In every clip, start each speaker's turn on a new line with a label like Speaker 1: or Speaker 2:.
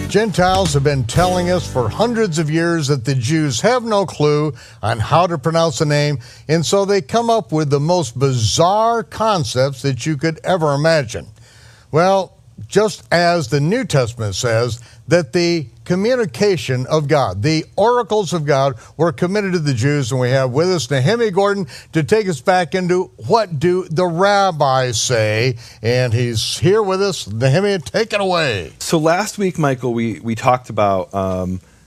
Speaker 1: Gentiles have been telling us for hundreds of years that the Jews have no clue on how to pronounce the name, and so they come up with the most bizarre concepts that you could ever imagine. Well, just as the New Testament says that the communication of God, the oracles of God, were committed to the Jews, and we have with us Nehemiah Gordon to take us back into what do the rabbis say, and he's here with us. Nehemiah, take it away.
Speaker 2: So last week, Michael, we talked about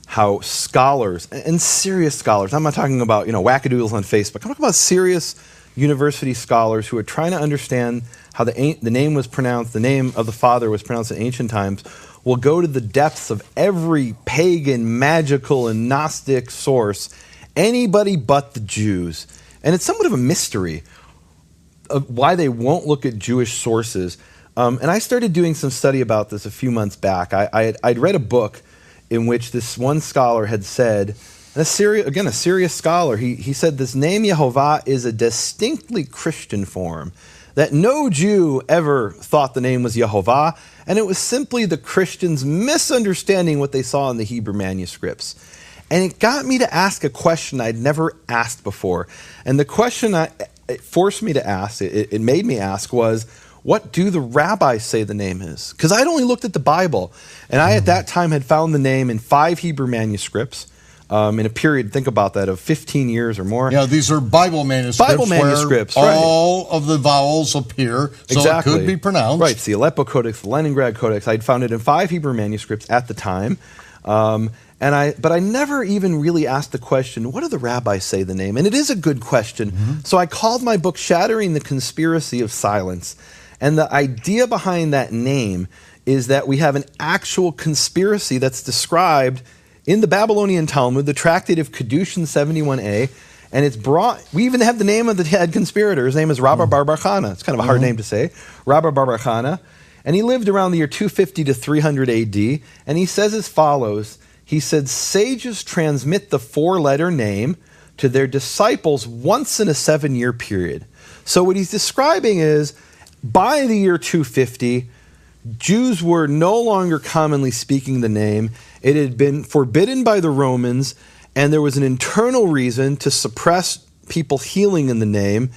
Speaker 2: how scholars, and serious scholars, I'm not talking about wackadoodles on Facebook, I'm talking about serious university scholars who are trying to understand how the name was pronounced, the name of the Father was pronounced in ancient times, will go to the depths of every pagan, magical, and Gnostic source, anybody but the Jews. And it's somewhat of a mystery of why they won't look at Jewish sources. And I started doing some study about this a few months back. I'd read a book in which this one scholar had said, a serious scholar, he said this name Yehovah is a distinctly Christian form, that no Jew ever thought the name was Yehovah, and it was simply the Christians misunderstanding what they saw in the Hebrew manuscripts. And it got me to ask a question I'd never asked before. And the question it forced me to ask, it made me ask, was, what do the rabbis say the name is? Because I'd only looked at the Bible, and I at that time had found the name in 5 Hebrew manuscripts, in a period, think about that, of 15 years or more.
Speaker 1: Yeah, these are Bible manuscripts where all of the vowels appear, so exactly. It could be pronounced.
Speaker 2: Right, it's the Aleppo Codex, the Leningrad Codex. I'd found it in 5 Hebrew manuscripts at the time. But I never even really asked the question, what do the rabbis say the name? And it is a good question. Mm-hmm. So I called my book Shattering the Conspiracy of Silence. And the idea behind that name is that we have an actual conspiracy that's described in the Babylonian Talmud, the Tractate of Kedushin 71a, and it's brought, we even have the name of the head conspirator. His name is Rabbi Bar Bar Chana. It's kind of a hard name to say. Rabbi Bar Bar Chana. And he lived around the year 250 to 300 AD, and he says as follows. He said, sages transmit the 4-letter name to their disciples once in a 7-year period. So what he's describing is, by the year 250, Jews were no longer commonly speaking the name. It had been forbidden by the Romans, and there was an internal reason to suppress people healing in the name.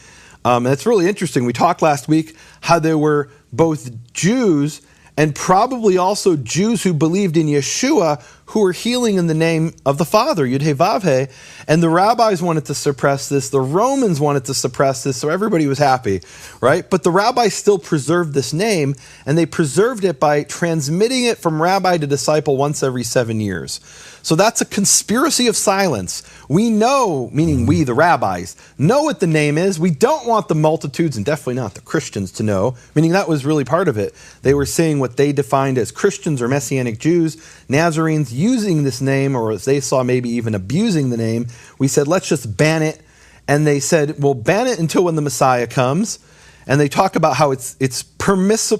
Speaker 2: And it's really interesting. We talked last week how there were both Jews and probably also Jews who believed in Yeshua who were healing in the name of the Father, YHVH, and the rabbis wanted to suppress this, the Romans wanted to suppress this, so everybody was happy, right? But the rabbis still preserved this name, and they preserved it by transmitting it from rabbi to disciple once every 7 years. So that's a conspiracy of silence. We know, meaning we, the rabbis, know what the name is. We don't want the multitudes, and definitely not the Christians, to know, meaning that was really part of it. They were saying what they defined as Christians or Messianic Jews, Nazarenes, using this name, or as they saw maybe even abusing the name. We said, let's just ban it. And they said, well, ban it until when the Messiah comes. And they talk about how it's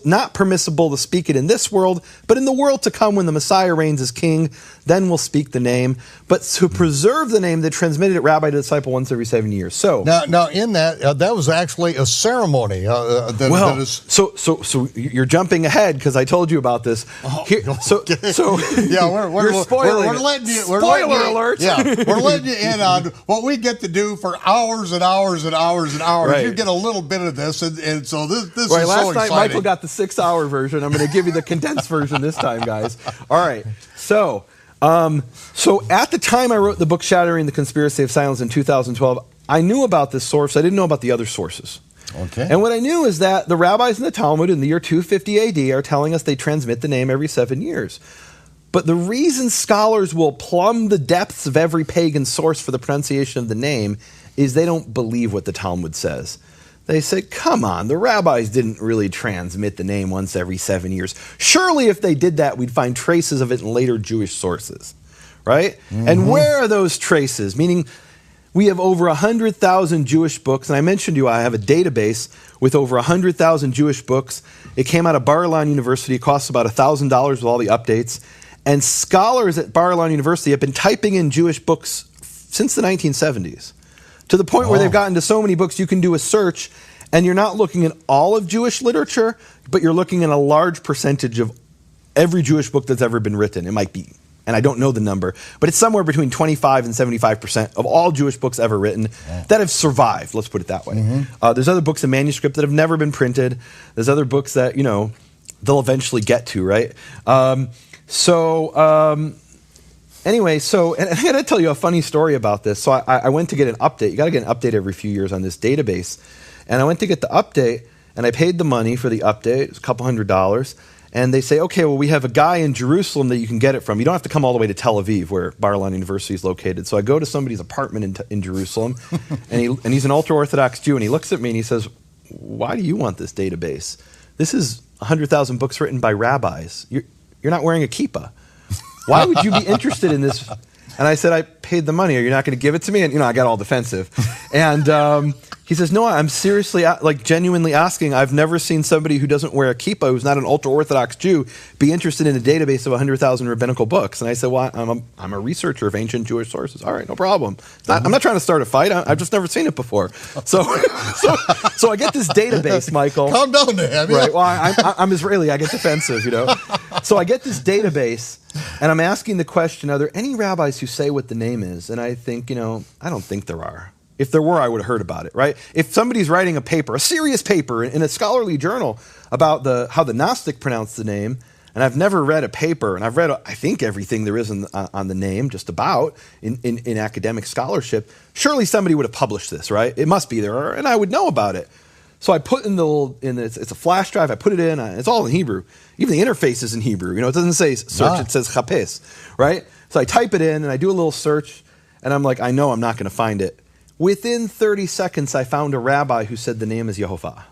Speaker 2: not permissible to speak it in this world, but in the world to come when the Messiah reigns as king, then we'll speak the name. But to preserve the name, they transmitted it rabbi to disciple once every 7 years. So
Speaker 1: now in that, that was actually a ceremony.
Speaker 2: So you're jumping ahead because I told you about this.
Speaker 1: Yeah, we're spoiling. We're letting you.
Speaker 2: Spoiler alert!
Speaker 1: Yeah, we're letting you in on what we get to do for hours and hours and hours and hours.
Speaker 2: Right.
Speaker 1: You get a little bit of this, and so this is
Speaker 2: right,
Speaker 1: so
Speaker 2: last
Speaker 1: exciting.
Speaker 2: night Michael got the 6-hour version. I'm going to give you the condensed version this time, guys. All right. So at the time I wrote the book Shattering the Conspiracy of Silence in 2012, I knew about this source. I didn't know about the other sources.
Speaker 1: Okay.
Speaker 2: And what I knew is that the rabbis in the Talmud in the year 250 AD are telling us they transmit the name every 7 years. But the reason scholars will plumb the depths of every pagan source for the pronunciation of the name is they don't believe what the Talmud says. They say, come on, the rabbis didn't really transmit the name once every 7 years. Surely if they did that, we'd find traces of it in later Jewish sources, right? Mm-hmm. And where are those traces? Meaning, we have over 100,000 Jewish books, and I mentioned to you I have a database with over 100,000 Jewish books. It came out of Bar-Ilan University. It costs about $1,000 with all the updates. And scholars at Bar-Ilan University have been typing in Jewish books since the 1970s. To the point where they've gotten to so many books you can do a search and you're not looking at all of Jewish literature, but you're looking at a large percentage of every Jewish book that's ever been written. It might be, and I don't know the number, but it's somewhere between 25 and 75% of all Jewish books ever written that have survived. Let's put it that way. There's other books in manuscript that have never been printed. There's other books that, they'll eventually get to, right? Anyway, and I got to tell you a funny story about this. So I went to get an update. You got to get an update every few years on this database. And I went to get the update, and I paid the money for the update. It was a couple $100. And they say, okay, well, we have a guy in Jerusalem that you can get it from. You don't have to come all the way to Tel Aviv, where Bar-Ilan University is located. So I go to somebody's apartment in Jerusalem, and he's an ultra-Orthodox Jew, and he looks at me and he says, why do you want this database? This is 100,000 books written by rabbis. You're not wearing a kippah. Why would you be interested in this? And I said, I paid the money. Are you not going to give it to me? And, I got all defensive. And he says, no, I'm seriously, genuinely asking. I've never seen somebody who doesn't wear a kippah, who's not an ultra-Orthodox Jew, be interested in a database of 100,000 rabbinical books. And I said, well, I'm a researcher of ancient Jewish sources. All right, no problem. I'm not trying to start a fight. I've just never seen it before. So I get this database, Michael.
Speaker 1: Calm down there.
Speaker 2: Right, well, I'm Israeli. I get defensive, So I get this database, and I'm asking the question, are there any rabbis who say what the name is? And I think, I don't think there are. If there were, I would have heard about it, right? If somebody's writing a paper, a serious paper in a scholarly journal about how the Gnostic pronounced the name, and I've never read a paper, and I've read, I think, everything there is on the name, just about, in academic scholarship, surely somebody would have published this, right? It must be there, and I would know about it. So I put it's a flash drive, I put it in, it's all in Hebrew. Even the interface is in Hebrew. It doesn't say search, it says chapes, right? So I type it in, and I do a little search, and I'm like, I know I'm not going to find it. Within 30 seconds, I found a rabbi who said the name is Yehovah.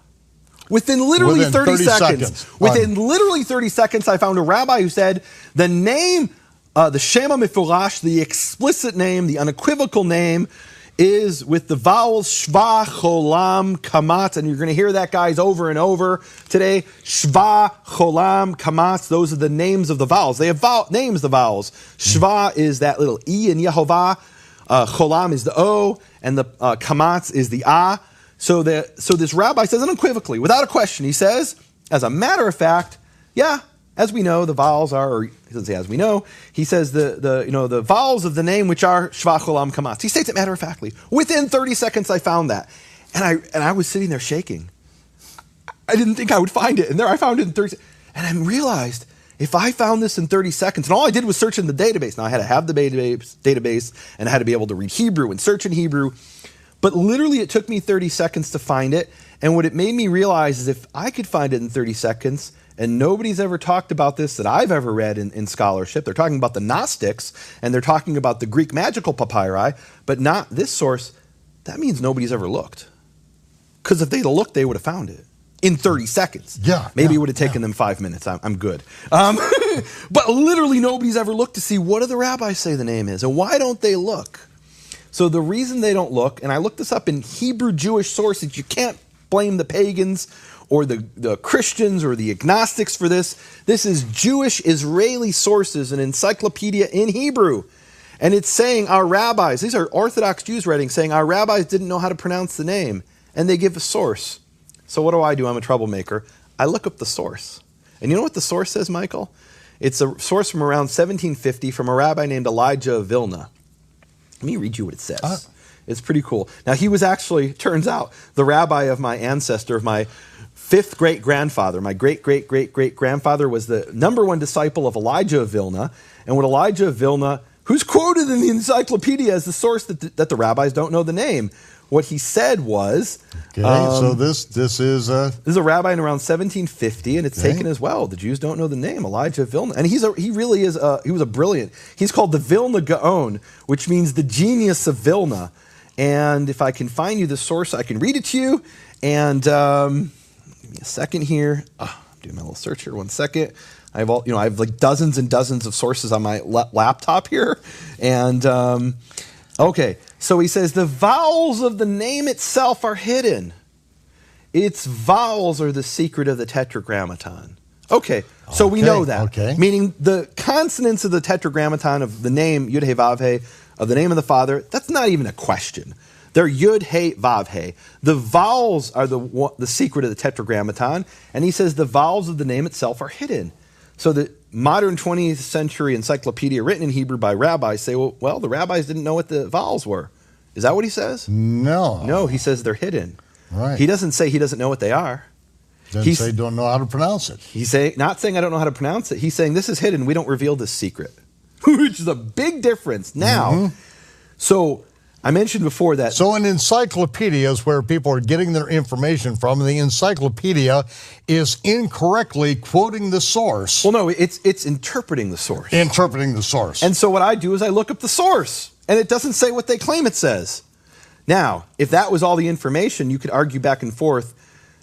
Speaker 2: Within literally 30 seconds. Within literally 30 seconds, I found a rabbi who said the name, the Shema Mefurash, the explicit name, the unequivocal name, is with the vowels Shva, Cholam, Kamatz, and you're going to hear that, guys, over and over today. Shva, Cholam, Kamatz, those are the names of the vowels. They have names, the vowels. Shva is that little E in Yehovah. Cholam is the O, and the Kamatz is the A. So this rabbi says unequivocally, without a question, he says, as a matter of fact, yeah, as we know, the vowels are, or he doesn't say as we know, he says the vowels of the name which are Shva, Cholam, Kamatz. He states it matter-of-factly. Within 30 seconds, I found that. And I was sitting there shaking. I didn't think I would find it. And there I found it in 30 seconds. And I realized, if I found this in 30 seconds, and all I did was search in the database. Now, I had to have the database, and I had to be able to read Hebrew and search in Hebrew. But literally, it took me 30 seconds to find it. And what it made me realize is if I could find it in 30 seconds, and nobody's ever talked about this that I've ever read in scholarship. They're talking about the Gnostics, and they're talking about the Greek magical papyri, but not this source. That means nobody's ever looked. Because if they'd looked, they would have found it in 30 seconds.
Speaker 1: Yeah.
Speaker 2: Maybe it would have taken them 5 minutes. I'm good. But literally nobody's ever looked to see what do the rabbis say the name is, and why don't they look? So the reason they don't look, and I looked this up in Hebrew Jewish sources, you can't blame the pagans or the Christians or the agnostics for this. This is Jewish Israeli sources, an encyclopedia in Hebrew. And it's saying our rabbis, these are Orthodox Jews writing, saying our rabbis didn't know how to pronounce the name. And they give a source. So what do? I'm a troublemaker. I look up the source. And you know what the source says, Michael? It's a source from around 1750 from a rabbi named Elijah of Vilna. Let me read you what it says. It's pretty cool. Now, he was actually, turns out, the rabbi of my ancestor, of my fifth great-grandfather. My great-great-great-great-grandfather was the number one disciple of Elijah of Vilna. And what Elijah of Vilna, who's quoted in the encyclopedia as the source that the rabbis don't know the name, what he said was...
Speaker 1: Okay, so this is...
Speaker 2: This is a rabbi in around 1750, and it's taken as well. The Jews don't know the name, Elijah of Vilna. And he was a brilliant... He's called the Vilna Gaon, which means the genius of Vilna. And if I can find you the source, I can read it to you. And give me a second here. I'm doing my little search here. 1 second. I have like dozens and dozens of sources on my laptop here. And okay, so he says the vowels of the name itself are hidden. Its vowels are the secret of the tetragrammaton. Okay, so we know that.
Speaker 1: Okay.
Speaker 2: Meaning the consonants of the tetragrammaton of the name Yud He Vav He, of the name of the Father, that's not even a question. They're Yud He Vav He. The vowels are the secret of the tetragrammaton, and he says the vowels of the name itself are hidden. So the modern 20th century encyclopedia written in Hebrew by rabbis say, well, the rabbis didn't know what the vowels were. Is that what he says?
Speaker 1: No.
Speaker 2: No, he says they're hidden.
Speaker 1: Right.
Speaker 2: He doesn't say he doesn't know what they are.
Speaker 1: Doesn't say don't know how to pronounce it.
Speaker 2: He's not saying I don't know how to pronounce it. He's saying this is hidden. We don't reveal this secret, which is a big difference. Now, so I mentioned before that.
Speaker 1: So an encyclopedia is where people are getting their information from, and the encyclopedia is incorrectly quoting the source.
Speaker 2: Well, no, it's interpreting the source.
Speaker 1: Interpreting the source.
Speaker 2: And so what I do is I look up the source, and it doesn't say what they claim it says. Now, if that was all the information, you could argue back and forth.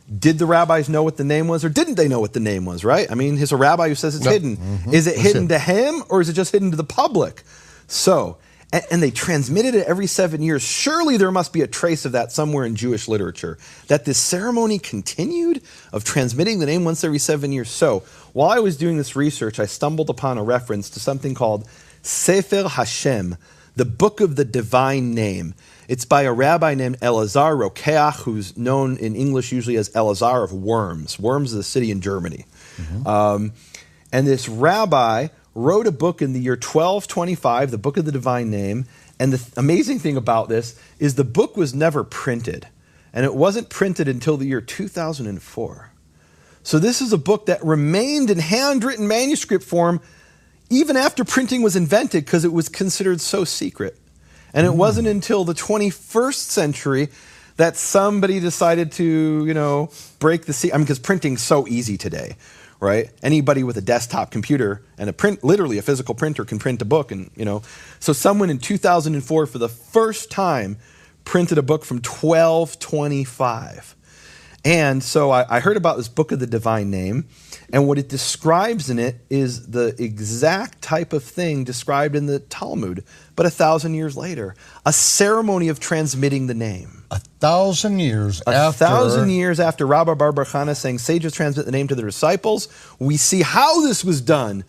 Speaker 2: Did the rabbis know what the name was, or didn't they know what the name was, right? I mean, here's a rabbi who says it's hidden. Is it hidden to him, or is it just hidden to the public? So, and they transmitted it every 7 years. Surely there must be a trace of that somewhere in Jewish literature, that this ceremony continued of transmitting the name once every 7 years. So, while I was doing this research, I stumbled upon a reference to something called Sefer Hashem, the Book of the Divine Name. It's by a rabbi named Elazar Rokeach, who's known in English usually as Elazar of Worms. Worms is a city in Germany. And this rabbi wrote a book in the year 1225, the Book of the Divine Name. And the amazing thing about this is the book was never printed. And it wasn't printed until the year 2004. So this is a book that remained in handwritten manuscript form even after printing was invented, because it was considered so secret. And it wasn't until the 21st century that somebody decided to, break the secret. I mean, because printing's so easy today, right? Anybody with a desktop computer and literally a physical printer can print a book. And, so someone in 2004 for the first time printed a book from 1225. And so I heard about this Book of the Divine Name, and what it describes in it is the exact type of thing described in the Talmud, but 1,000 years later. A ceremony of transmitting the name.
Speaker 1: 1,000 years after.
Speaker 2: 1,000 years after Rabbi Bar Bar Chana saying, sages transmit the name to their disciples. We see how this was done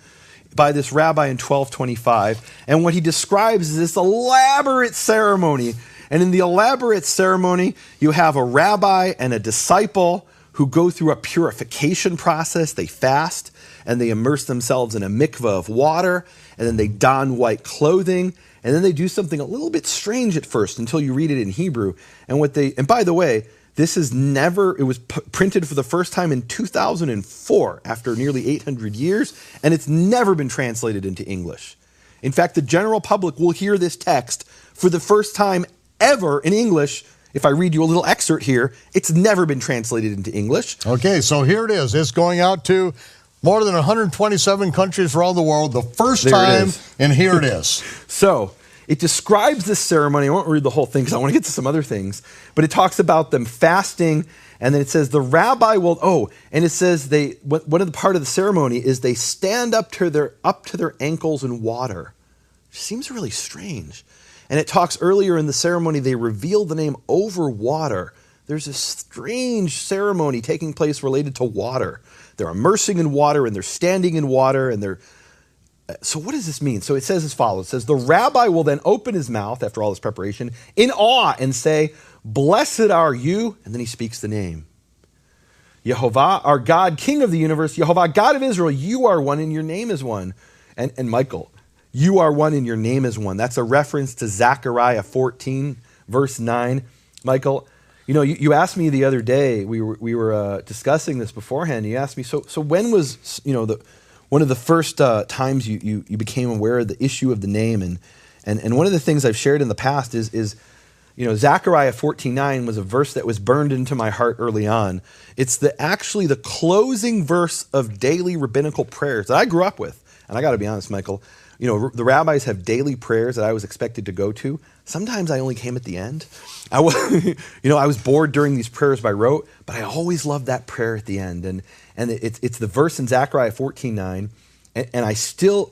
Speaker 2: by this rabbi in 1225. And what he describes is this elaborate ceremony. And in the elaborate ceremony, you have a rabbi and a disciple who go through a purification process. They fast, and they immerse themselves in a mikveh of water, and then they don white clothing, and then they do something a little bit strange at first until you read it in Hebrew. And by the way, it was printed for the first time in 2004, after nearly 800 years, and it's never been translated into English. In fact, the general public will hear this text for the first time ever in English. If I read you a little excerpt here, it's never been translated into English.
Speaker 1: Okay, so here it is. It's going out to more than 127 countries around the world the first time, and here it is.
Speaker 2: So it describes this ceremony. I won't read the whole thing because I want to get to some other things, but it talks about them fasting, and then it says the rabbi will, and it says one of the part of the ceremony is they stand up to their ankles in water. Which seems really strange. And it talks earlier in the ceremony, they reveal the name over water. There's a strange ceremony taking place related to water. They're immersing in water, and they're standing in water, and so what does this mean? So it says as follows. It says, the rabbi will then open his mouth after all this preparation in awe and say, blessed are you, and then he speaks the name. Yehovah, our God, King of the universe, Yehovah, God of Israel, you are one and your name is one. And Michael, you are one and your name is one. That's a reference to Zechariah 14, verse 9. Michael, you asked me the other day, we were discussing this beforehand. You asked me, so when was, one of the first times you became aware of the issue of the name? And one of the things I've shared in the past is Zechariah 14:9 was a verse that was burned into my heart early on. It's actually the closing verse of daily rabbinical prayers that I grew up with. And I got to be honest, Michael, the rabbis have daily prayers that I was expected to go to. Sometimes I only came at the end. I was bored during these prayers by rote, but I always loved that prayer at the end. And it's the verse in Zechariah 14:9, and I still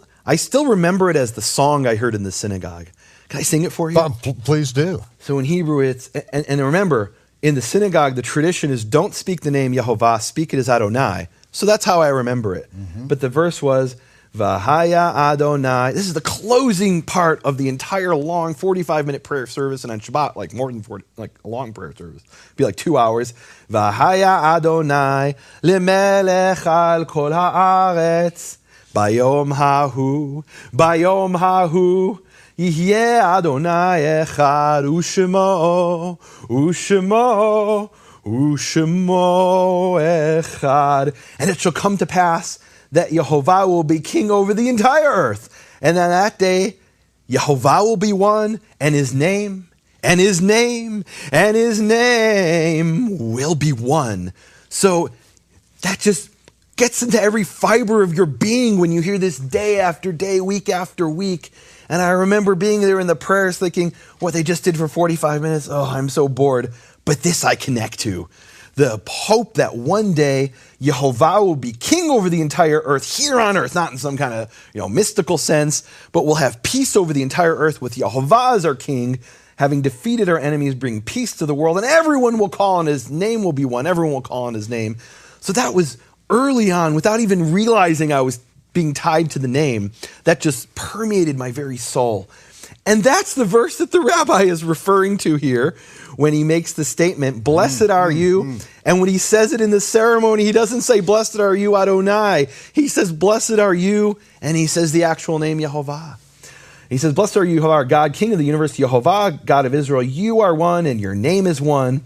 Speaker 2: remember it as the song I heard in the synagogue. Can I sing it for you?
Speaker 1: Please do.
Speaker 2: So in Hebrew, and remember, in the synagogue, the tradition is don't speak the name Yehovah, speak it as Adonai. So that's how I remember it. Mm-hmm. But the verse was, Vahaya Adonai. This is the closing part of the entire long 45-minute prayer service, and on Shabbat, like more than 40, like a long prayer service. It'd be like 2 hours. Vahaya Adonai lemelech al kol haaretz. Bayom hahu, Yihyeh Adonai echad, Ushemo echad. And it shall come to pass that Yehovah will be king over the entire earth. And on that day, Yehovah will be one, and his name will be one. So that just gets into every fiber of your being when you hear this day after day, week after week. And I remember being there in the prayers thinking, what they just did for 45 minutes, oh, I'm so bored. But this I connect to. The hope that one day Yehovah will be king over the entire earth, here on earth, not in some kind of mystical sense, but we'll have peace over the entire earth with Yehovah as our king, having defeated our enemies, bring peace to the world, and everyone will call on his name will be one. Everyone will call on his name. So that was early on, without even realizing I was being tied to the name, that just permeated my very soul. And that's the verse that the rabbi is referring to here when he makes the statement, blessed are you. And when he says it in the ceremony, he doesn't say, blessed are you, Adonai. He says, blessed are you, and he says the actual name, Yehovah. He says, blessed are you, our God, King of the universe, Yehovah, God of Israel. You are one, and your name is one.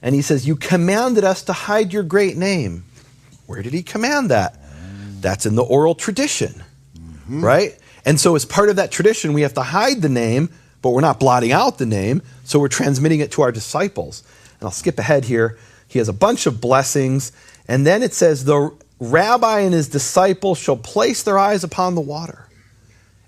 Speaker 2: And he says, you commanded us to hide your great name. Where did he command that? That's in the oral tradition, right? And so as part of that tradition, we have to hide the name, but we're not blotting out the name, so we're transmitting it to our disciples. And I'll skip ahead here. He has a bunch of blessings, and then it says, the rabbi and his disciples shall place their eyes upon the water.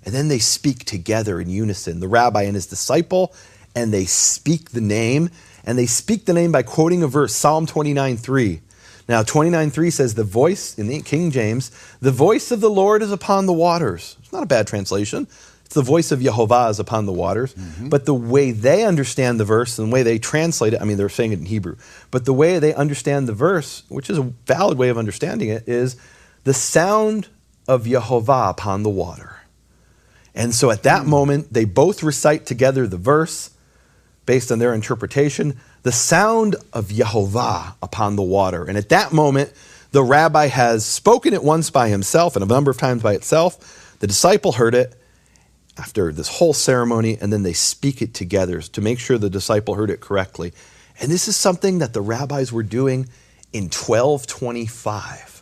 Speaker 2: And then they speak together in unison, the rabbi and his disciple, and they speak the name, and they speak the name by quoting a verse, Psalm 29:3. Now, 29:3 says, the voice, in the King James, the voice of the Lord is upon the waters. It's not a bad translation. It's the voice of Yehovah is upon the waters. But the way they understand the verse and the way they translate it, I mean, they're saying it in Hebrew, but the way they understand the verse, which is a valid way of understanding it, is the sound of Yehovah upon the water. And so at that moment, they both recite together the verse based on their interpretation, the sound of Yehovah upon the water. And at that moment, the rabbi has spoken it once by himself and a number of times by itself. The disciple heard it after this whole ceremony, and then they speak it together to make sure the disciple heard it correctly. And this is something that the rabbis were doing in 1225.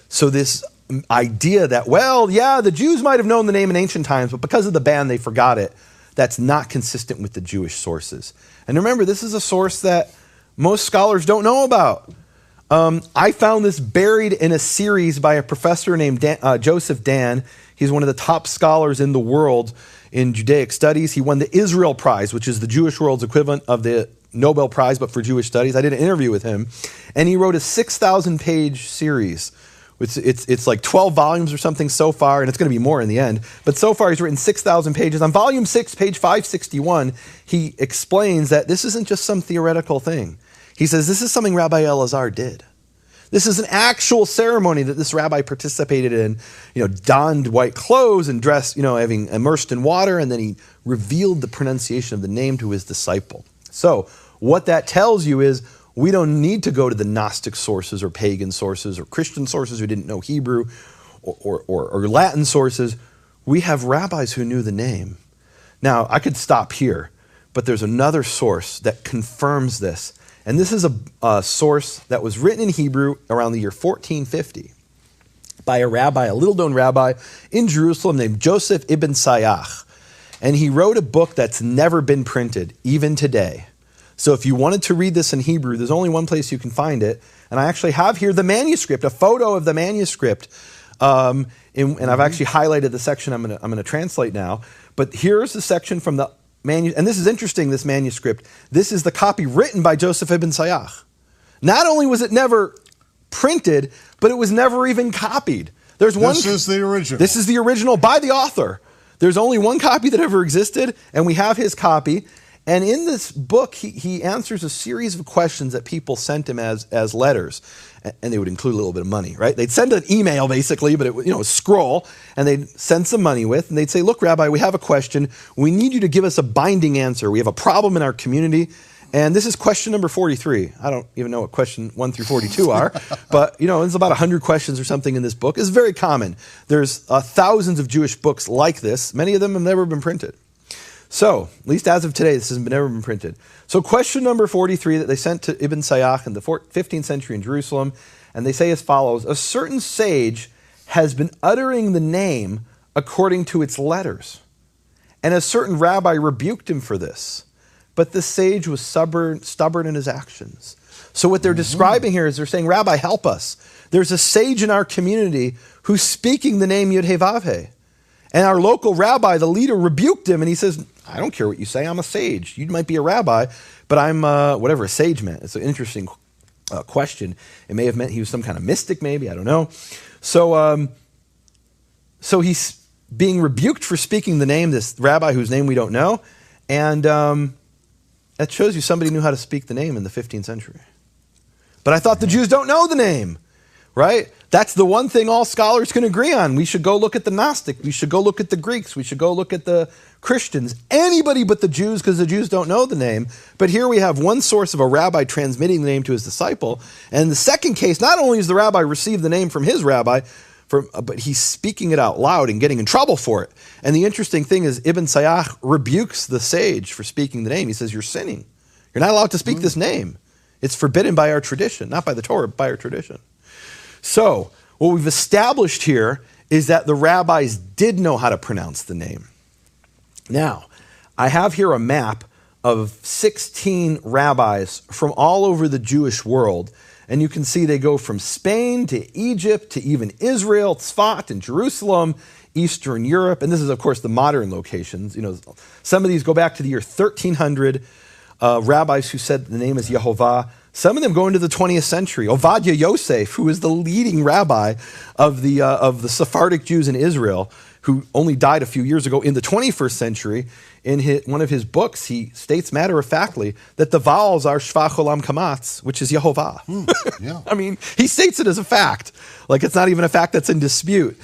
Speaker 2: So this idea that, well, yeah, the Jews might have known the name in ancient times, but because of the ban, they forgot it. That's not consistent with the Jewish sources. And remember, this is a source that most scholars don't know about. I found this buried in a series by a professor named Joseph Dan. He's one of the top scholars in the world in Judaic studies. He won the Israel Prize, which is the Jewish world's equivalent of the Nobel Prize, but for Jewish studies. I did an interview with him, and he wrote a 6,000-page series. It's like 12 volumes or something so far, and it's going to be more in the end. But so far, he's written 6,000 pages. On volume 6, page 561, he explains that this isn't just some theoretical thing. He says this is something Rabbi Elazar did. This is an actual ceremony that this rabbi participated in, donned white clothes and dressed, having immersed in water, and then he revealed the pronunciation of the name to his disciple. So what that tells you is we don't need to go to the Gnostic sources or pagan sources or Christian sources who didn't know Hebrew or Latin sources. We have rabbis who knew the name. Now, I could stop here, but there's another source that confirms this. And this is a source that was written in Hebrew around the year 1450 by a little-known rabbi in Jerusalem named Joseph ibn Sayach. And he wrote a book that's never been printed, even today. So if you wanted to read this in Hebrew, there's only one place you can find it. And I actually have here the manuscript, a photo of the manuscript. And I've actually highlighted the section I'm going to translate now. But here's the section from the manuscript. And this is interesting, this manuscript. This is the copy written by Joseph ibn Sayach. Not only was it never printed, but it was never even copied. This is the original. This is the original by the author. There's only one copy that ever existed, and we have his copy. And in this book, he answers a series of questions that people sent him as letters. And they would include a little bit of money, right? They'd send an email, basically, but it was, a scroll, and they'd send some money with, and they'd say, look, Rabbi, we have a question. We need you to give us a binding answer. We have a problem in our community, And this is question number 43. I don't even know what question 1 through 42 are, but there's about 100 questions or something in this book. It's very common. There's thousands of Jewish books like this. Many of them have never been printed. So, at least as of today, this has never been printed. So question number 43 that they sent to Ibn Sayyah in the 15th century in Jerusalem, and they say as follows: a certain sage has been uttering the name according to its letters, and a certain rabbi rebuked him for this. But the sage was stubborn in his actions. So what they're describing here is they're saying, Rabbi, help us. There's a sage in our community who's speaking the name YHVH. And our local rabbi, the leader, rebuked him, and he says, I don't care what you say, I'm a sage. You might be a rabbi, but I'm whatever a sage meant. It's an interesting question. It may have meant he was some kind of mystic, maybe, I don't know. So he's being rebuked for speaking the name, this rabbi whose name we don't know, and that shows you somebody knew how to speak the name in the 15th century. But I thought the Jews don't know the name, right? That's the one thing all scholars can agree on. We should go look at the Gnostic. We should go look at the Greeks. We should go look at the Christians. Anybody but the Jews, because the Jews don't know the name. But here we have one source of a rabbi transmitting the name to his disciple. And in the second case, not only does the rabbi receive the name from his rabbi, but he's speaking it out loud and getting in trouble for it. And the interesting thing is Ibn Sayyah rebukes the sage for speaking the name. He says, you're sinning. You're not allowed to speak this name. It's forbidden by our tradition, not by the Torah, but by our tradition. So what we've established here is that the rabbis did know how to pronounce the name. Now, I have here a map of 16 rabbis from all over the Jewish world. And you can see they go from Spain to Egypt to even Israel, Tzfat and Jerusalem, Eastern Europe. And this is, of course, the modern locations. Some of these go back to the year 1300, rabbis who said the name is Yehovah. Some of them go into the 20th century. Ovadia Yosef, who is the leading rabbi of the Sephardic Jews in Israel, who only died a few years ago in the 21st century, in one of his books, he states matter-of-factly that the vowels are Shvach Olam Kamatz, which is Yehovah.
Speaker 1: Yeah.
Speaker 2: I mean, he states it as a fact. Like, it's not even a fact that's in dispute.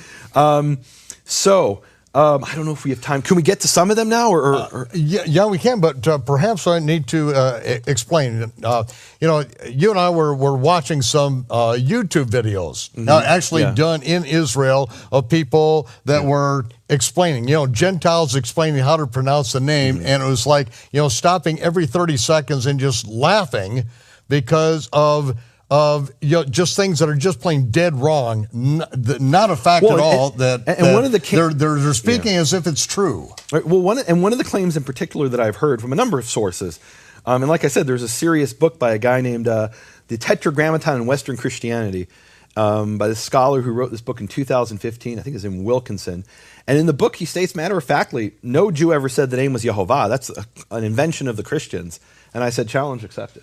Speaker 2: I don't know if we have time. Can we get to some of them now?
Speaker 1: Yeah, we can, but perhaps I need to explain. You and I were watching some YouTube videos, actually done in Israel, of people that were explaining, Gentiles explaining how to pronounce the name, and it was like, stopping every 30 seconds and just laughing because of just things that are just plain dead wrong, not a fact at all. One of the they're speaking as if it's true.
Speaker 2: Right, well, one of the claims in particular that I've heard from a number of sources, and like I said, there's a serious book by a guy named the Tetragrammaton in Western Christianity, by the scholar who wrote this book in 2015. I think it's in Wilkinson. And in the book, he states matter-of-factly, no Jew ever said the name was Yehovah. That's an invention of the Christians. And I said, challenge accepted.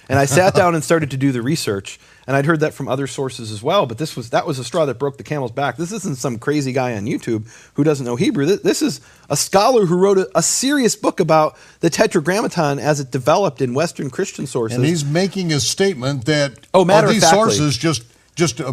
Speaker 2: And I sat down and started to do the research, and I'd heard that from other sources as well, but that was a straw that broke the camel's back. This isn't some crazy guy on YouTube who doesn't know Hebrew. This is a scholar who wrote a serious book about the Tetragrammaton as it developed in Western Christian sources.
Speaker 1: And he's making a statement that
Speaker 2: these
Speaker 1: sources just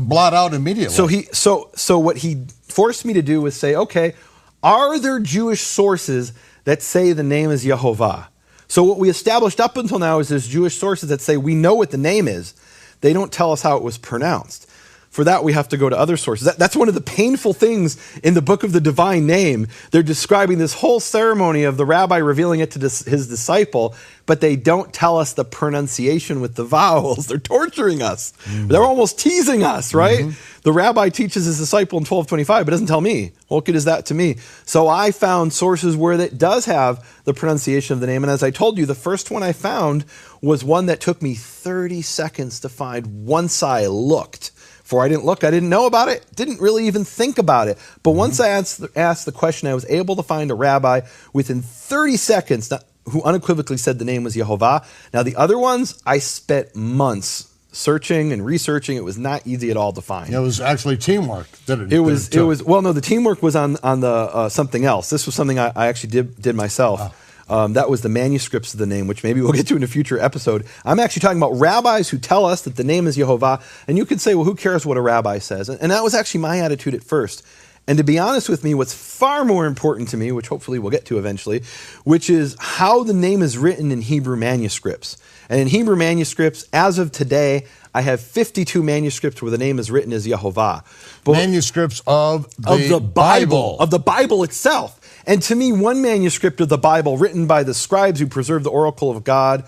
Speaker 1: blot out immediately.
Speaker 2: So what he forced me to do was say, okay, are there Jewish sources that say the name is Yehovah? So what we established up until now is there's Jewish sources that say we know what the name is. They don't tell us how it was pronounced. For that, we have to go to other sources. That's one of the painful things in the Book of the Divine Name. They're describing this whole ceremony of the rabbi revealing it to his disciple, but they don't tell us the pronunciation with the vowels. They're torturing us. They're almost teasing us, right? The rabbi teaches his disciple in 1225, but doesn't tell me. What good is that to me? So I found sources where it does have the pronunciation of the name. And as I told you, the first one I found was one that took me 30 seconds to find once I looked. Before I didn't look, I didn't know about it, didn't really even think about it. But once I asked the question, I was able to find a rabbi within 30 seconds who unequivocally said the name was Yehovah. Now, the other ones, I spent months searching and researching. It was not easy at all to find.
Speaker 1: It was actually teamwork.
Speaker 2: The teamwork was on the something else. This was something I actually did myself.
Speaker 1: Wow.
Speaker 2: That was the manuscripts of the name, which maybe we'll get to in a future episode. I'm actually talking about rabbis who tell us that the name is Yehovah. And you could say, well, who cares what a rabbi says? And that was actually my attitude at first. And to be honest with me, what's far more important to me, which hopefully we'll get to eventually, which is how the name is written in Hebrew manuscripts. And in Hebrew manuscripts, as of today, I have 52 manuscripts where the name is written as Yehovah.
Speaker 1: Manuscripts of the Bible.
Speaker 2: Of the Bible itself. And to me, one manuscript of the Bible written by the scribes who preserve the oracle of God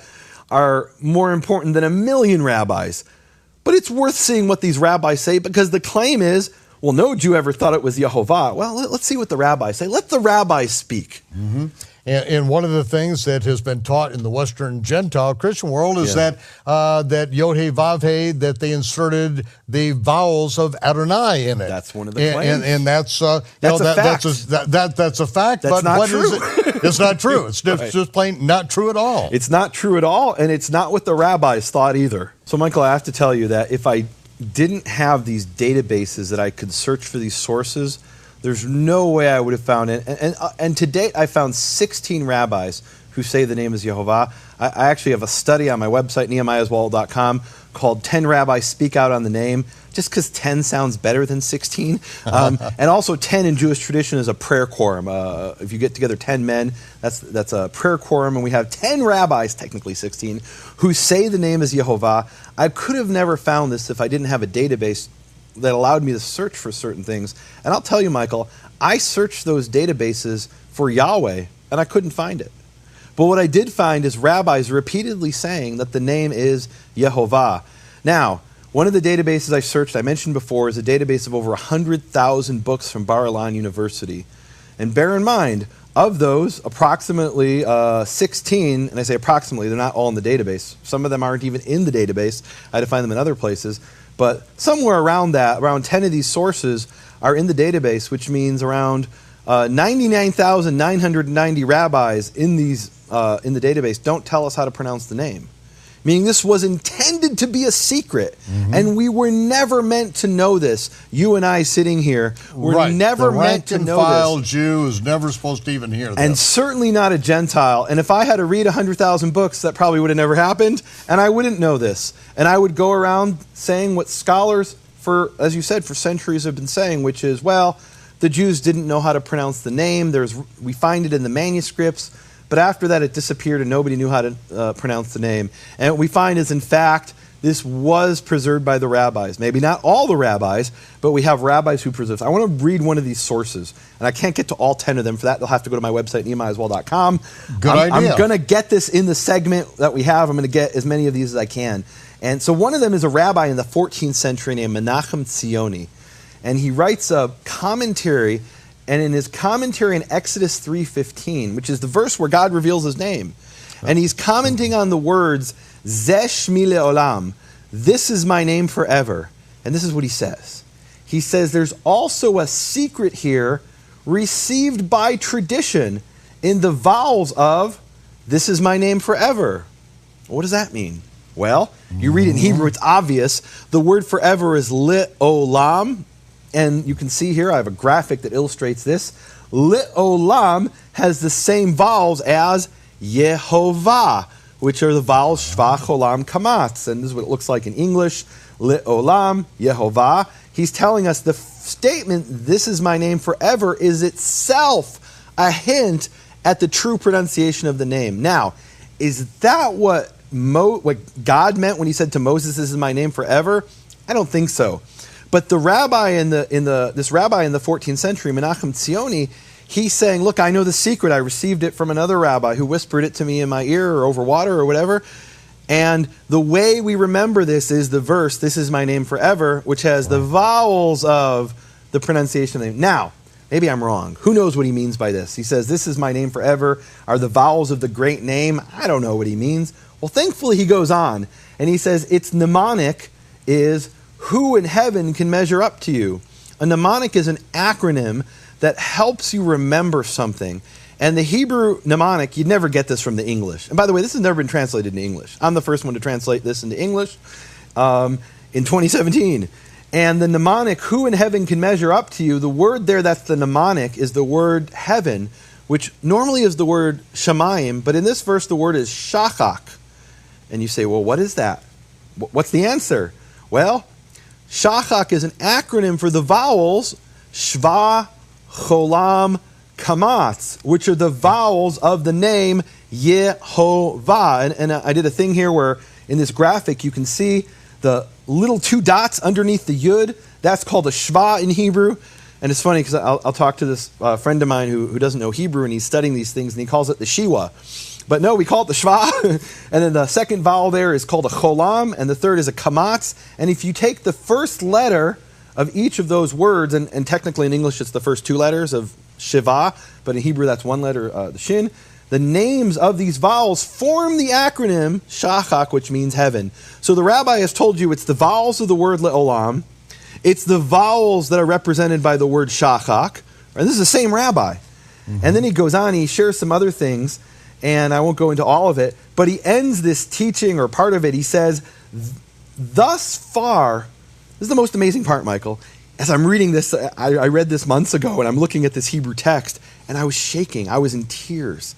Speaker 2: are more important than a million rabbis. But it's worth seeing what these rabbis say, because the claim is, well, no Jew ever thought it was Yehovah. Well, let's see what the rabbis say. Let the rabbis speak.
Speaker 1: Mm-hmm. And one of the things that has been taught in the Western Gentile Christian world is that Yod He Vav He, that they inserted the vowels of Adonai in it.
Speaker 2: That's one of the claims.
Speaker 1: And that's
Speaker 2: a fact.
Speaker 1: That's a fact.
Speaker 2: That's
Speaker 1: but
Speaker 2: not
Speaker 1: what
Speaker 2: true.
Speaker 1: is it? It's not true. It's just plain not true at all.
Speaker 2: It's not true at all, and it's not what the rabbis thought either. So, Michael, I have to tell you that if I didn't have these databases that I could search for these sources, there's no way I would have found it. And to date, I found 16 rabbis who say the name is Yehovah. I actually have a study on my website, nehemiahswall.com, called 10 Rabbis Speak Out on the Name, just because 10 sounds better than 16. And also 10 in Jewish tradition is a prayer quorum. If you get together 10 men, that's a prayer quorum, and we have 10 rabbis, technically 16, who say the name is Yehovah. I could have never found this if I didn't have a database that allowed me to search for certain things. And I'll tell you, Michael, I searched those databases for Yahweh, and I couldn't find it. But what I did find is rabbis repeatedly saying that the name is Yehovah. Now, one of the databases I searched, I mentioned before, is a database of over 100,000 books from Bar Ilan University. And bear in mind, of those, approximately 16, and I say approximately, they're not all in the database. Some of them aren't even in the database. I had to find them in other places. But somewhere around that, around 10 of these sources are in the database, which means around 99,990 rabbis in the database don't tell us how to pronounce the name. Meaning this was intended to be a secret, and we were never meant to know this. You and I sitting here were never meant to know this.
Speaker 1: The rank-and-file Jew is never supposed to even hear this.
Speaker 2: And certainly not a Gentile. And if I had to read 100,000 books, that probably would have never happened, and I wouldn't know this. And I would go around saying what scholars, as you said, for centuries have been saying, which is, well, the Jews didn't know how to pronounce the name. We find it in the manuscripts. But after that, it disappeared and nobody knew how to pronounce the name. And what we find is, in fact, this was preserved by the rabbis. Maybe not all the rabbis, but we have rabbis who preserve. I want to read one of these sources. And I can't get to all 10 of them. For that, they'll have to go to my website, nehemiahswall.com.
Speaker 1: Good idea.
Speaker 2: I'm going to get this in the segment that we have. I'm going to get as many of these as I can. And so one of them is a rabbi in the 14th century named Menachem Tzioni. And he writes a commentary. And in his commentary in Exodus 3:15, which is the verse where God reveals his name, and he's commenting on the words, Zeh Shmi Le'olam, this is my name forever. And this is what he says. He says there's also a secret here received by tradition in the vowels of, this is my name forever. What does that mean? Well, you read it in Hebrew, it's obvious. The word forever is Le'olam. And you can see here, I have a graphic that illustrates this. Le'olam has the same vowels as Yehovah, which are the vowels Shvach, Olam, Kamatz. And this is what it looks like in English. Le'olam, Yehovah. He's telling us the statement, this is my name forever, is itself a hint at the true pronunciation of the name. Now, is that what God meant when he said to Moses, this is my name forever? I don't think so. But the rabbi this rabbi in the 14th century, Menachem Tzioni, he's saying, look, I know the secret. I received it from another rabbi who whispered it to me in my ear or over water or whatever. And the way we remember this is the verse, this is my name forever, which has the vowels of the pronunciation of the name. Now, maybe I'm wrong. Who knows what he means by this? He says, this is my name forever, are the vowels of the great name. I don't know what he means. Well, thankfully he goes on, and he says, its mnemonic is, who in heaven can measure up to you? A mnemonic is an acronym that helps you remember something. And the Hebrew mnemonic, you'd never get this from the English. And by the way, this has never been translated into English. I'm the first one to translate this into English in 2017. And the mnemonic, who in heaven can measure up to you, the word there that's the mnemonic is the word heaven, which normally is the word shamayim, but in this verse the word is shachak. And you say, well, what is that? What's the answer? Well, shachak is an acronym for the vowels Shva, Cholam, Kamatz, which are the vowels of the name Yehovah. And I did a thing here where in this graphic you can see the little 2 dots underneath the Yud. That's called a Shva in Hebrew. And it's funny because I'll talk to this friend of mine who doesn't know Hebrew, and he's studying these things, and he calls it the Shiwa. But no, we call it the Shva. And then the second vowel there is called a Cholam, and the third is a Kamatz. And if you take the first letter of each of those words, and technically in English it's the first 2 letters of Shiva, but in Hebrew that's 1 letter, the Shin, the names of these vowels form the acronym Shachak, which means heaven. So the rabbi has told you it's the vowels of the word Le'olam, it's the vowels that are represented by the word Shachak. And this is the same rabbi. Mm-hmm. And then he goes on, he shares some other things, and I won't go into all of it, but he ends this teaching, or part of it, he says, thus far, this is the most amazing part, Michael. As I'm reading this, I read this months ago, and I'm looking at this Hebrew text, and I was shaking. I was in tears.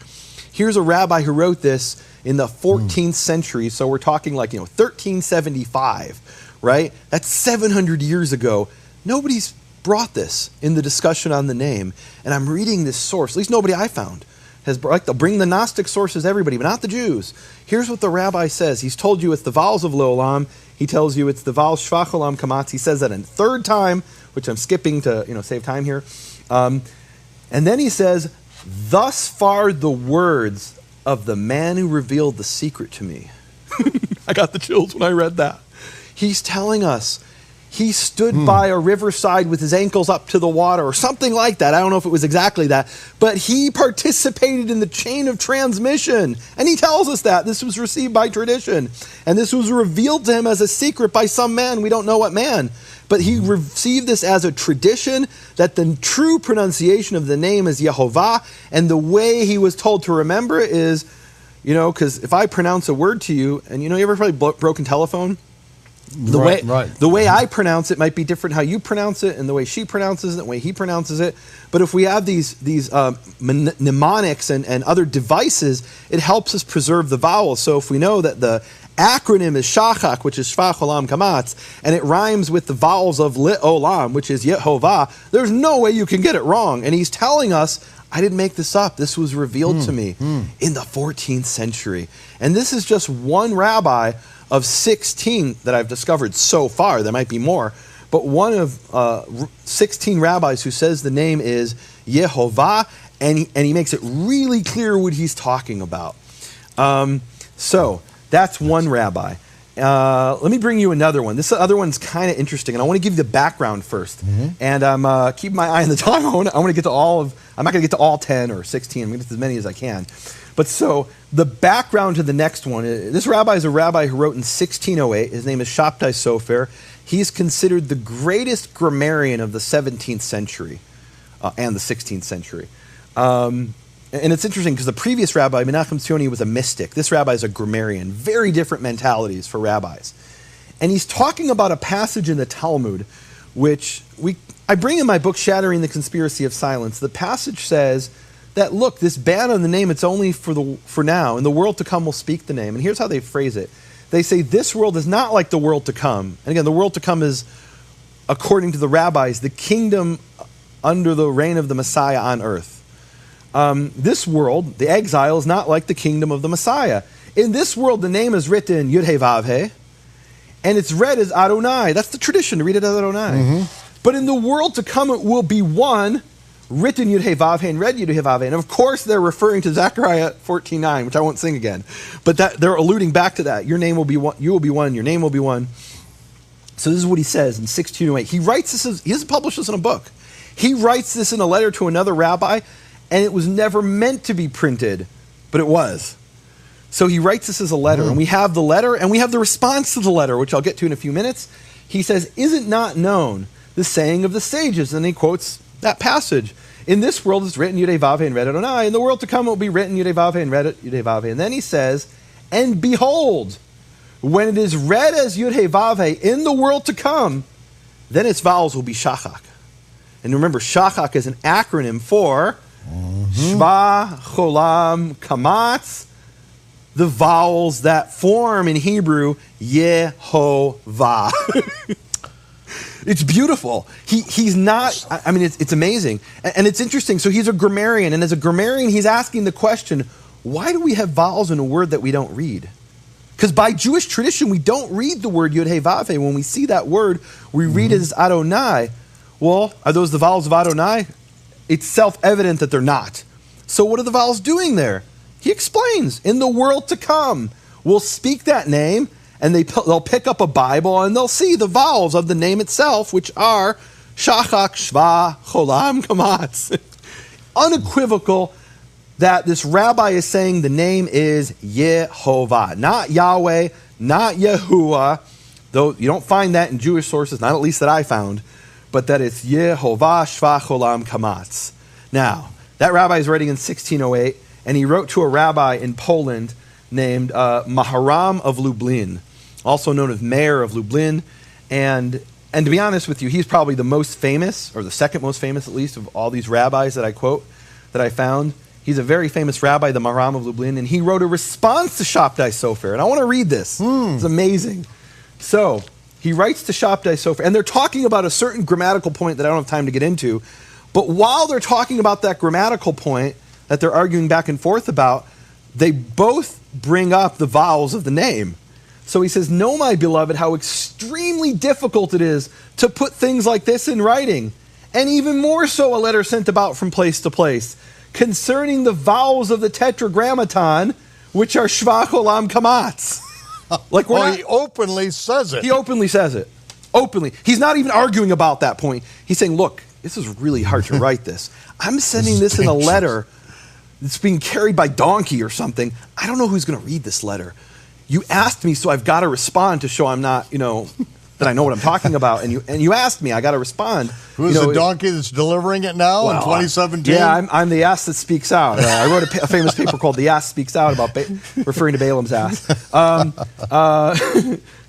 Speaker 2: Here's a rabbi who wrote this in the 14th century, so we're talking like, 1375, right? That's 700 years ago. Nobody's brought this in the discussion on the name, and I'm reading this source, at least nobody I found has brought. They'll bring the Gnostic sources, everybody, but not the Jews. Here's what the rabbi says. He's told you it's the vowels of Le'olam. He tells you it's the vowels Shva, Cholam, Kamatz. He says that a 3rd time, which I'm skipping to save time here. And then he says, thus far the words of the man who revealed the secret to me. I got the chills when I read that. He's telling us he stood by a riverside with his ankles up to the water or something like that. I don't know if it was exactly that, but he participated in the chain of transmission. And he tells us that this was received by tradition. And this was revealed to him as a secret by some man. We don't know what man. But he received this as a tradition that the true pronunciation of the name is Yehovah. And the way he was told to remember it is, because if I pronounce a word to you, and you ever probably broken telephone? The way I pronounce it might be different how you pronounce it, and the way she pronounces it, and the way he pronounces it. But if we have these mnemonics and other devices, it helps us preserve the vowels. So if we know that the acronym is Shachak, which is Shva, Cholam, Kamatz, and it rhymes with the vowels of Le'olam, which is Yehovah, there's no way you can get it wrong. And he's telling us, I didn't make this up. This was revealed to me in the 14th century. And this is just one rabbi of 16 that I've discovered so far. There might be more. But one of 16 rabbis who says the name is Yehovah, and he makes it really clear what he's talking about. So that's one rabbi. Let me bring you another one. This other one's kind of interesting, and I want to give you the background first. And I'm keeping my eye on the time. I want to get to I'm not going to get to all 10 or 16. I'm going to get to as many as I can. But so the background to the next one, this rabbi is a rabbi who wrote in 1608. His name is Shabtai Sofer. He's considered the greatest grammarian of the 17th century and the 16th century. And it's interesting because the previous rabbi, Menachem Tzioni, was a mystic. This rabbi is a grammarian. Very different mentalities for rabbis. And he's talking about a passage in the Talmud, which I bring in my book, Shattering the Conspiracy of Silence. The passage says that, look, this ban on the name, it's only for now. In the world to come, we'll speak the name. And here's how they phrase it. They say this world is not like the world to come. And again, the world to come is, according to the rabbis, the kingdom under the reign of the Messiah on earth. This world, the exile, is not like the kingdom of the Messiah. In this world, the name is written YHVH, and it's read as Adonai. That's the tradition, to read it as Adonai. But in the world to come, it will be one, written YHVH and read YHVH. And of course, they're referring to Zechariah 14:9, which I won't sing again. But they're alluding back to that. Your name will be one, you will be one, your name will be one. So this is what he says in 1608. He writes this, he doesn't publish this in a book. He writes this in a letter to another rabbi, and it was never meant to be printed, but it was. So he writes this as a letter, and we have the letter, and we have the response to the letter, which I'll get to in a few minutes. He says, is it not known, the saying of the sages? And he quotes that passage. In this world it's written YHVH and read Adonai. In the world to come it will be written YHVH and read YHVH. And then he says, and behold, when it is read as YHVH in the world to come, then its vowels will be Shachak. And remember, Shachak is an acronym for Shva, Cholam, Kamatz, the vowels that form in Hebrew Yehovah. It's beautiful. He's not, I mean, it's amazing. And it's interesting. So he's a grammarian, and as a grammarian, he's asking the question, why do we have vowels in a word that we don't read? Because by Jewish tradition, we don't read the word Yud Hey Vav Hey. When we see that word, we read it as Adonai. Well, are those the vowels of Adonai? It's self-evident that they're not. So what are the vowels doing there? He explains, in the world to come, we'll speak that name, and they'll pick up a Bible, and they'll see the vowels of the name itself, which are Shachak, Shva, Cholam, Kamatz. Unequivocal that this rabbi is saying the name is Yehovah, not Yahweh, not Yahuwah, though you don't find that in Jewish sources, not at least that I found, but that it's Yehovah, Shva, Cholam, Kamatz. Now, that rabbi is writing in 1608, and he wrote to a rabbi in Poland named Maharam of Lublin, also known as Mayor of Lublin. And to be honest with you, he's probably the most famous, or the second most famous at least, of all these rabbis that I quote, that I found. He's a very famous rabbi, the Maharam of Lublin, and he wrote a response to Shabtai Sofer. And I want to read this. It's amazing. So, he writes to Shabtai Sofer, and they're talking about a certain grammatical point that I don't have time to get into. But while they're talking about that grammatical point that they're arguing back and forth about, they both bring up the vowels of the name. So he says, know, my beloved, how extremely difficult it is to put things like this in writing, and even more so a letter sent about from place to place, concerning the vowels of the tetragrammaton, which are Shva, Cholam, Kamatz. Like
Speaker 1: he openly says it.
Speaker 2: He openly says it. Openly. He's not even arguing about that point. He's saying, look, this is really hard to write this. I'm sending this in a letter that's being carried by donkey or something. I don't know who's going to read this letter. You asked me, so I've got to respond to show I'm not, that I know what I'm talking about. And you asked me, I got to respond.
Speaker 1: Who's the donkey that's delivering it now in 2017?
Speaker 2: Yeah, I'm the ass that speaks out. I wrote a famous paper called "The Ass Speaks Out" about referring to Balaam's ass.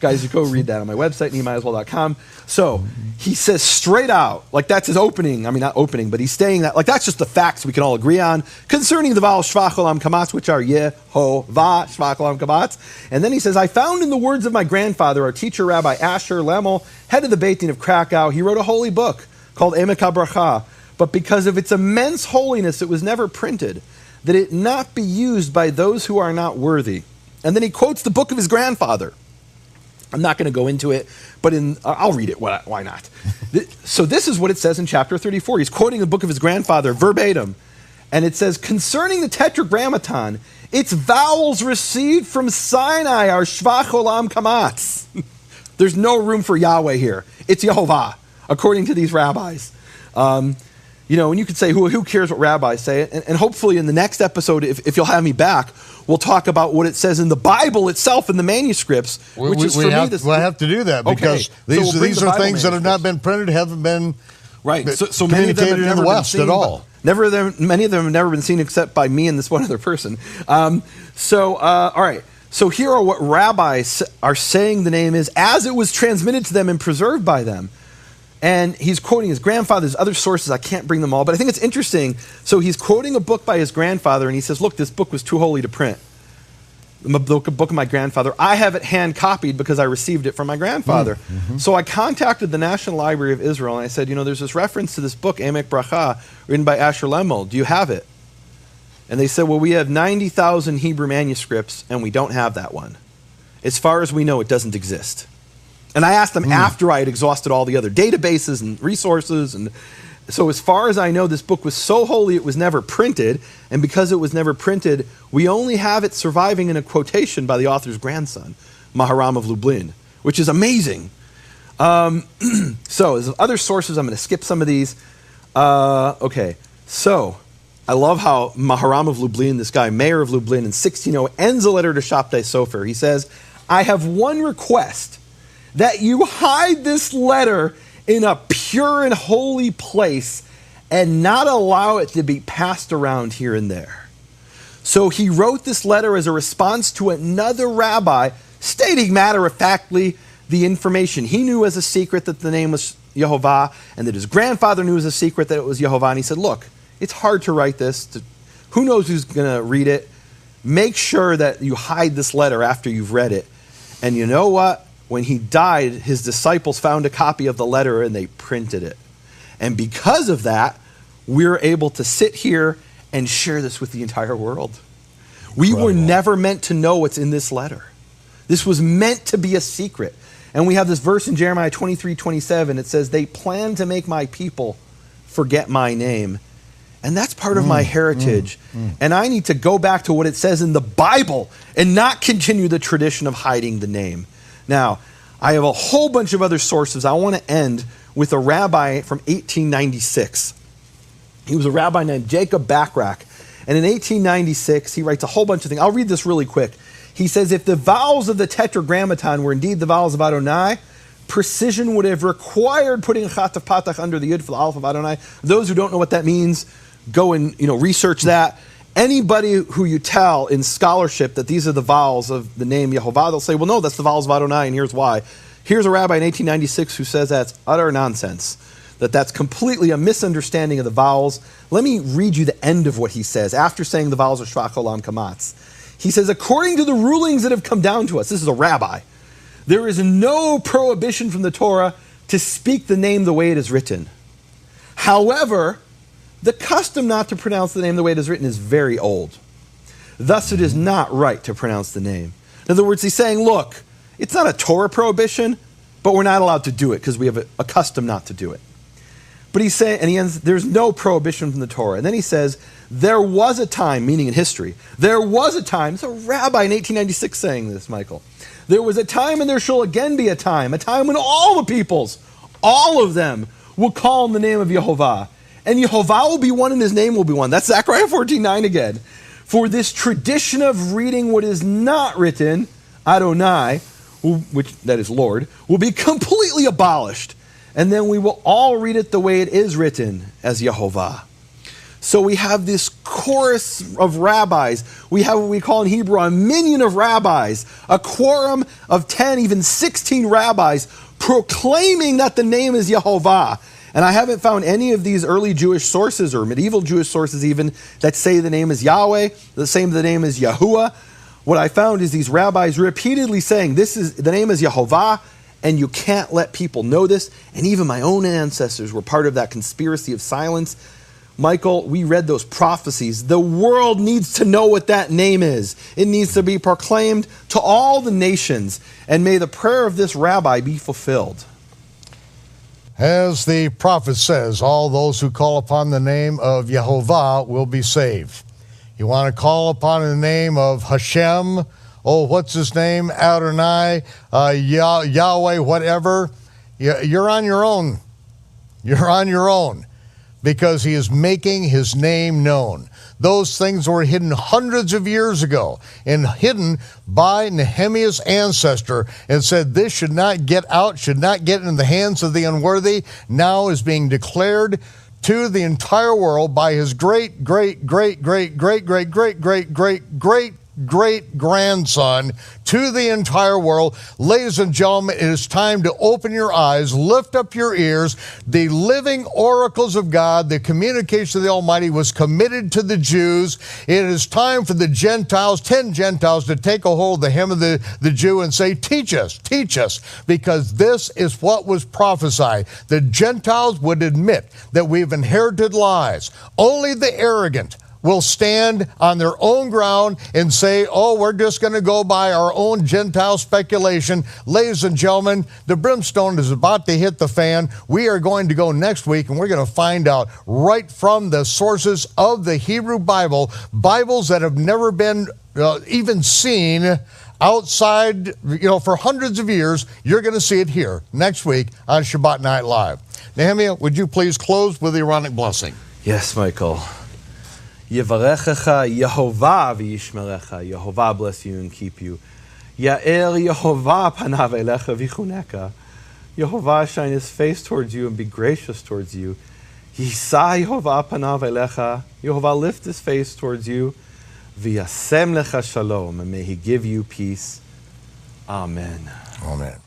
Speaker 2: Guys, you go read that on my website, nehemiahaswell.com. So he says straight out, like that's his opening. I mean, not opening, but he's saying that, like that's just the facts we can all agree on concerning the vowels Shva, Cholam, Kamatz, which are Yehovah, Shva, Cholam, Kamatz. And then he says, I found in the words of my grandfather, our teacher, Rabbi Asher Lemel, head of the Beit Din of Krakow, he wrote a holy book called Emek HaBracha, but because of its immense holiness, it was never printed, that it not be used by those who are not worthy. And then he quotes the book of his grandfather. I'm not going to go into it, but I'll read it. Why not? So this is what it says in chapter 34. He's quoting the book of his grandfather verbatim. And it says, concerning the tetragrammaton, its vowels received from Sinai are Shva, Cholam, Kamatz. There's no room for Yahweh here. It's Yehovah, according to these rabbis. And you could say, who cares what rabbis say? And hopefully in the next episode, if you'll have me back, we'll talk about what it says in the Bible itself in the manuscripts, which is for me this.
Speaker 1: We'll have to do that because these are things that have not been printed, haven't been
Speaker 2: so many of them have
Speaker 1: communicated in
Speaker 2: never
Speaker 1: the
Speaker 2: been
Speaker 1: West
Speaker 2: seen,
Speaker 1: at all.
Speaker 2: Many of them have never been seen except by me and this one other person. All right. So here are what rabbis are saying the name is as it was transmitted to them and preserved by them. And he's quoting his grandfather's other sources. I can't bring them all, but I think it's interesting. So he's quoting a book by his grandfather, and he says, look, this book was too holy to print. The book of my grandfather. I have it hand copied because I received it from my grandfather. So I contacted the National Library of Israel, and I said, there's this reference to this book, Emek Bracha, written by Asher Lemel. Do you have it? And they said, well, we have 90,000 Hebrew manuscripts, and we don't have that one. As far as we know, it doesn't exist. And I asked them after I had exhausted all the other databases and resources. And so as far as I know, this book was so holy it was never printed. And because it was never printed, we only have it surviving in a quotation by the author's grandson, Maharam of Lublin, which is amazing. So there's other sources. I'm going to skip some of these. Okay, so I love how Maharam of Lublin, this guy, mayor of Lublin, in 1600, ends a letter to Shabtai Sofer. He says, I have one request, that you hide this letter in a pure and holy place and not allow it to be passed around here and there. So he wrote this letter as a response to another rabbi stating matter-of-factly the information. He knew as a secret that the name was Yehovah, and that his grandfather knew as a secret that it was Yehovah. And he said, look, it's hard to write this. Who knows who's going to read it? Make sure that you hide this letter after you've read it. And you know what? when he died, his disciples found a copy of the letter and they printed it. And because of that, we're able to sit here and share this with the entire world. We were never meant to know what's in this letter. This was meant to be a secret. And we have this verse in Jeremiah 23:27. It says, they plan to make my people forget my name. And that's part of my heritage. And I need to go back to what it says in the Bible and not continue the tradition of hiding the name. Now, I have a whole bunch of other sources. I want to end with a rabbi from 1896. He was a rabbi named Jacob Bachrach. And in 1896, he writes a whole bunch of things. I'll read this really quick. He says, if the vowels of the Tetragrammaton were indeed the vowels of Adonai, precision would have required putting a chat of patach under the yud for the aleph of Adonai. Those who don't know what that means, go and research that. Anybody who you tell in scholarship that these are the vowels of the name Yehovah, they'll say, well, no, that's the vowels of Adonai, and here's why. Here's a rabbi in 1896 who says that's utter nonsense, that's completely a misunderstanding of the vowels. Let me read you the end of what he says after saying the vowels are shvach olam kamatz. He says, according to the rulings that have come down to us, this is a rabbi, there is no prohibition from the Torah to speak the name the way it is written. However, the custom not to pronounce the name the way it is written is very old. Thus, it is not right to pronounce the name. In other words, he's saying, look, it's not a Torah prohibition, but we're not allowed to do it because we have a custom not to do it. But he's saying, and he ends, there's no prohibition from the Torah. And then he says, there was a time, meaning in history, there was a time, it's a rabbi in 1896 saying this, Michael. There was a time and there shall again be a time when all the peoples, all of them, will call on the name of Yehovah. And Yehovah will be one and his name will be one. That's Zechariah 14:9 again. For this tradition of reading what is not written, Adonai, which that is Lord, will be completely abolished. And then we will all read it the way it is written as Yehovah. So we have this chorus of rabbis. We have what we call in Hebrew a minyan of rabbis, a quorum of 10, even 16 rabbis proclaiming that the name is Yehovah. And I haven't found any of these early Jewish sources or medieval Jewish sources even that say the name is Yahweh, the name is Yahuwah. What I found is these rabbis repeatedly saying the name is Yehovah, and you can't let people know this. And even my own ancestors were part of that conspiracy of silence. Michael, we read those prophecies. The world needs to know what that name is. It needs to be proclaimed to all the nations. And may the prayer of this rabbi be fulfilled.
Speaker 1: As the prophet says, all those who call upon the name of Yehovah will be saved. You want to call upon the name of Hashem, what's his name, Adonai, Yahweh, whatever, you're on your own. You're on your own because he is making his name known. Those things were hidden hundreds of years ago and hidden by Nehemiah's ancestor and said this should not get out, should not get into the hands of the unworthy, now is being declared to the entire world by his great, great, great, great, great, great, great, great, great, great, great grandson to the entire world. Ladies and gentlemen, it is time to open your eyes, lift up your ears. The living oracles of God, the communication of the Almighty was committed to the Jews. It is time for the Gentiles, 10 Gentiles, to take a hold of the hem of the Jew and say, teach us, because this is what was prophesied. The Gentiles would admit that we've inherited lies. Only the arrogant will stand on their own ground and say, we're just going to go by our own Gentile speculation. Ladies and gentlemen, the brimstone is about to hit the fan. We are going to go next week, and we're going to find out right from the sources of the Hebrew Bible, Bibles that have never been even seen outside, for hundreds of years. You're going to see it here next week on Shabbat Night Live. Nehemiah, would you please close with the Aaronic blessing?
Speaker 2: Yes, Michael. Yevarechecha Yehovah v'yishmerecha. Yehovah bless you and keep you. Ya'er Yehovah panav elecha v'chuneka. Yehovah shine his face towards you and be gracious towards you. Yisa Yehovah panav elecha. Yehovah lift his face towards you. V'yasem lecha shalom. And may he give you peace. Amen.
Speaker 1: Amen.